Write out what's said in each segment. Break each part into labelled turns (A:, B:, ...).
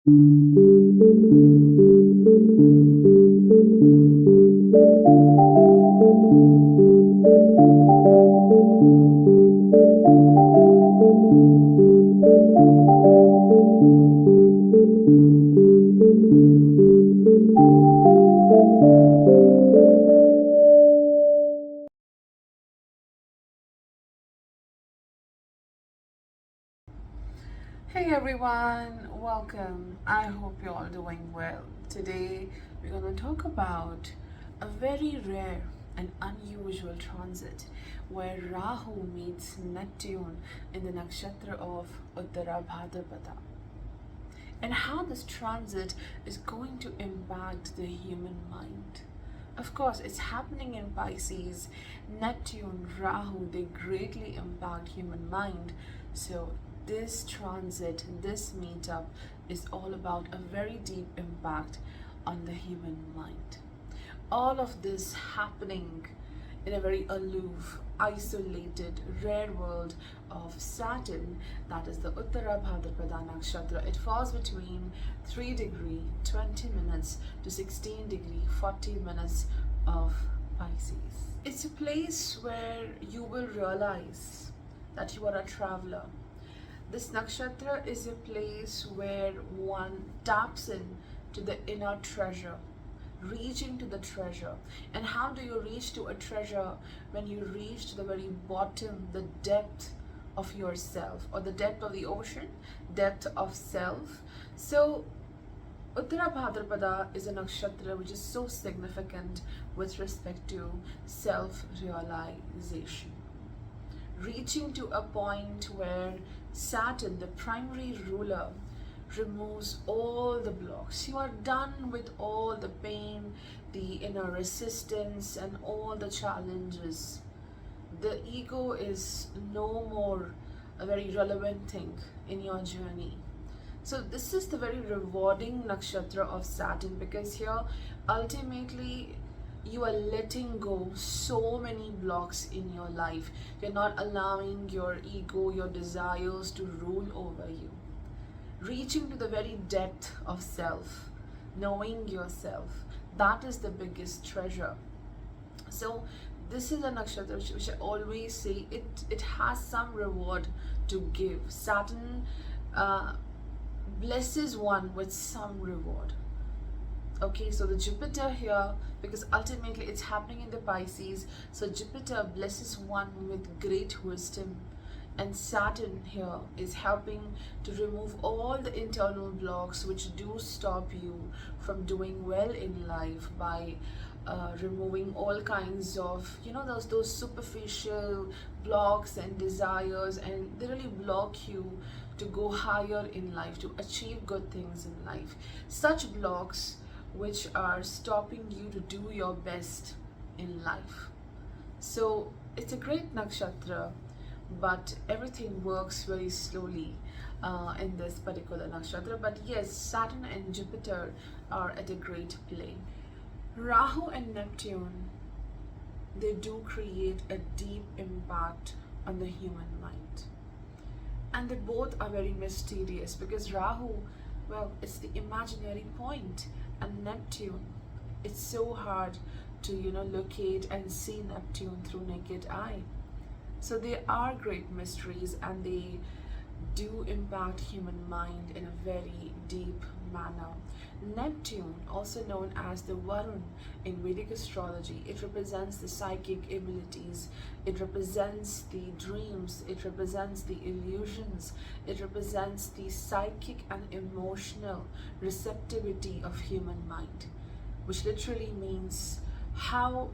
A: Hey everyone, welcome. I hope you're all doing well. Today we're going to talk about a very rare and unusual transit where Rahu meets Neptune in the nakshatra of Uttarabhadrapada, and how this transit is going to impact the human mind. Of course, it's happening in Pisces. Neptune, Rahu, they greatly impact human mind. So this transit, this meetup is all about a very deep impact on the human mind. All of this happening in a very aloof, isolated, rare world of Saturn, that is the Uttarabhadrapada Nakshatra. It falls between 3 degree 20 minutes to 16 degree 40 minutes of Pisces. It's a place where you will realize that you are a traveler. This nakshatra is a place where one taps in to the inner treasure, reaching to the treasure. And how do you reach to a treasure? When you reach to the very bottom, the depth of yourself, or the depth of the ocean, depth of self. So Uttarabhadrapada is a nakshatra which is so significant with respect to self-realization, reaching to a point where Saturn, the primary ruler, removes all the blocks. You are done with all the pain, the inner resistance, and all the challenges. The ego is no more a very relevant thing in your journey. So this is the very rewarding nakshatra of Saturn, because here ultimately you are letting go so many blocks in your life. You're not allowing your ego, your desires to rule over you. Reaching to the very depth of self, knowing yourself, that is the biggest treasure. So this is a nakshatra which I always say it has some reward to give. Saturn blesses one with some reward. Okay, so the Jupiter here, because ultimately it's happening in the Pisces, so Jupiter blesses one with great wisdom, and Saturn here is helping to remove all the internal blocks which do stop you from doing well in life by removing all kinds of, those superficial blocks and desires, and they really block you to go higher in life, to achieve good things in life. Such blocks which are stopping you to do your best in life. So it's a great nakshatra, but everything works very slowly in this particular nakshatra. But yes, Saturn and Jupiter are at a great play. Rahu and Neptune, they do create a deep impact on the human mind. And they both are very mysterious, because Rahu, well, it's the imaginary point, and Neptune, it's so hard to locate and see Neptune through naked eye. So they are great mysteries, and they do impact human mind in a very deep manner. Neptune, also known as the Varun in Vedic astrology, it represents the psychic abilities, it represents the dreams, it represents the illusions, it represents the psychic and emotional receptivity of human mind, which literally means how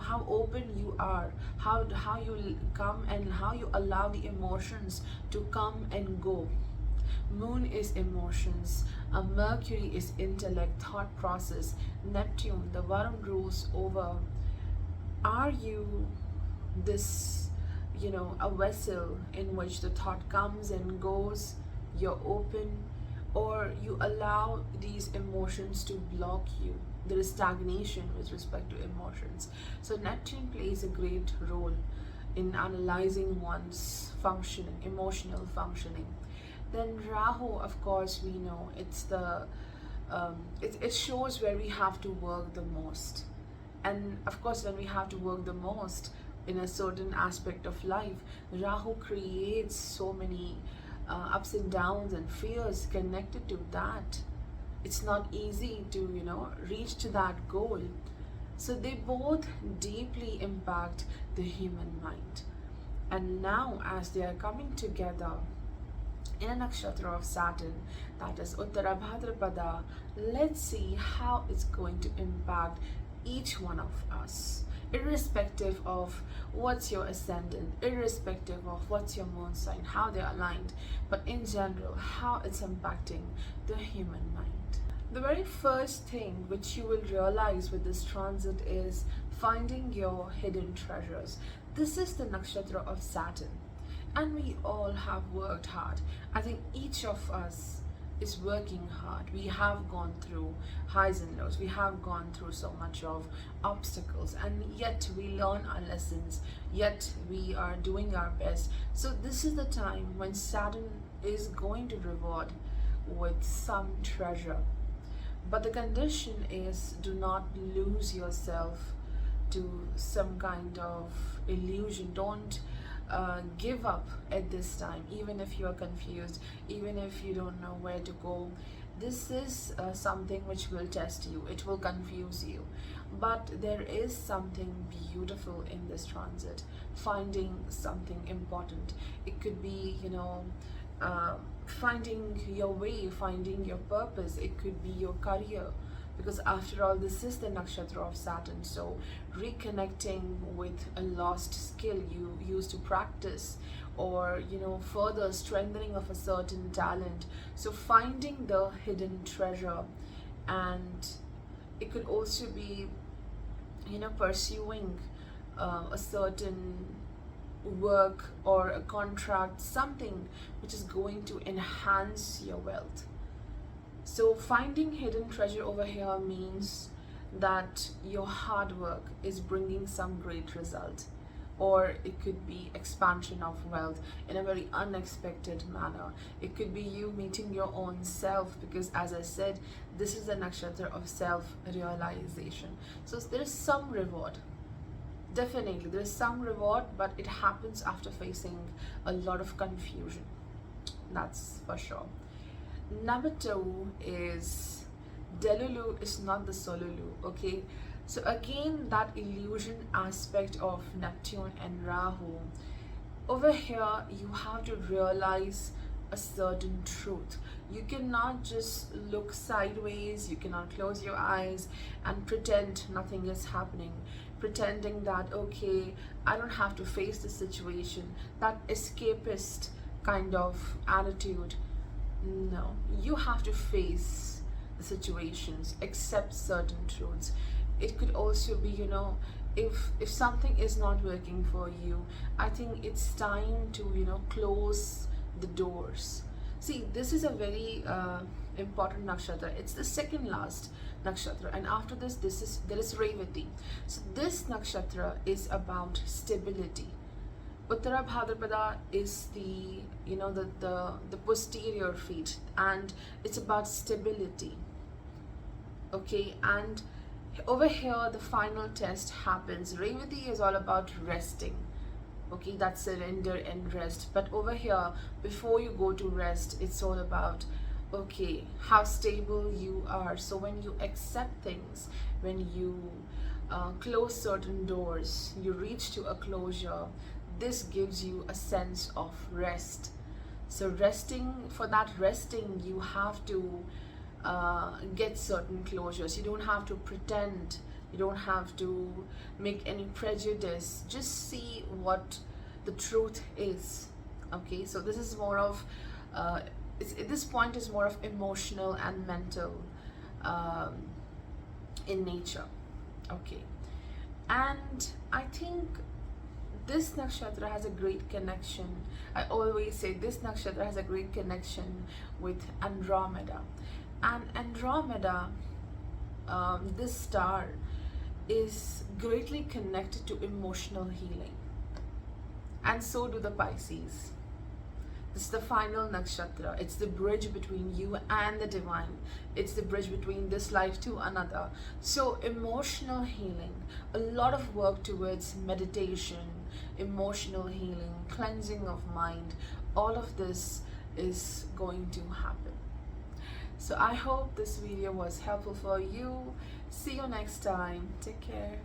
A: how open you are, how you come and how you allow the emotions to come and go. Moon is emotions, Mercury is intellect, thought process. Neptune, the Varun, rules over, are you this a vessel in which the thought comes and goes, you're open, or you allow these emotions to block you. There is stagnation with respect to emotions. So Neptune plays a great role in analyzing one's functioning, emotional functioning. Then Rahu, of course, we know it's the it shows where we have to work the most. And of course, when we have to work the most in a certain aspect of life, Rahu creates so many ups and downs and fears connected to that. It's not easy to, reach to that goal. So they both deeply impact the human mind. And now, as they are coming together in a nakshatra of Saturn, that is Uttarabhadrapada, let's see how it's going to impact each one of us, irrespective of what's your ascendant, irrespective of what's your moon sign, how they're aligned, but in general, how it's impacting the human mind. The very first thing which you will realize with this transit is finding your hidden treasures. This is the nakshatra of Saturn, and we all have worked hard. I think each of us is working hard. We have gone through highs and lows. We have gone through so much of obstacles, and yet we learn our lessons, yet we are doing our best. So this is the time when Saturn is going to reward with some treasure. But the condition is, do not lose yourself to some kind of illusion. Don't give up at this time, even if you are confused, even if you don't know where to go. This is something which will test you, it will confuse you. But there is something beautiful in this transit, finding something important. It could be, finding your way, finding your purpose. It could be your career, because after all, this is the nakshatra of Saturn. So reconnecting with a lost skill you used to practice, or further strengthening of a certain talent. So finding the hidden treasure. And it could also be pursuing a certain work or a contract, something which is going to enhance your wealth. So finding hidden treasure over here means that your hard work is bringing some great result, or it could be expansion of wealth in a very unexpected manner. It could be you meeting your own self, because as I said, this is a nakshatra of self-realization. So there is some reward. Definitely, there is some reward, but it happens after facing a lot of confusion. That's for sure. Number 2 is Delulu is not the Solulu, okay? So again, that illusion aspect of Neptune and Rahu. Over here, you have to realize a certain truth. You cannot just look sideways, you cannot close your eyes and pretend nothing is happening, pretending that, okay, I don't have to face the situation, that escapist kind of attitude. No, you have to face the situations, accept certain truths. It could also be, if something is not working for you, I think it's time to, close the doors. See, this is a very important nakshatra. It's the second last nakshatra, and after this, there is Revati. So this nakshatra is about stability. Uttarabhadrapada is the posterior feet, and it's about stability. Okay, and over here the final test happens. Revati is all about resting. Okay, that's surrender and rest. But over here, before you go to rest, it's all about, okay, how stable you are. So when you accept things, when you close certain doors, you reach to a closure, this gives you a sense of rest. So for that resting, you have to get certain closures. You don't have to pretend, you don't have to make any prejudice, just see what the truth is. Okay, so this is more of at this point is more of emotional and mental in nature. Okay, and I think this nakshatra has a great connection. I always say this nakshatra has a great connection with Andromeda. And Andromeda, this star, is greatly connected to emotional healing. And so do the Pisces. This is the final nakshatra. It's the bridge between you and the divine. It's the bridge between this life to another. So emotional healing, a lot of work towards meditation, emotional healing, cleansing of mind, all of this is going to happen. So I hope this video was helpful for you. See you next time. Take care.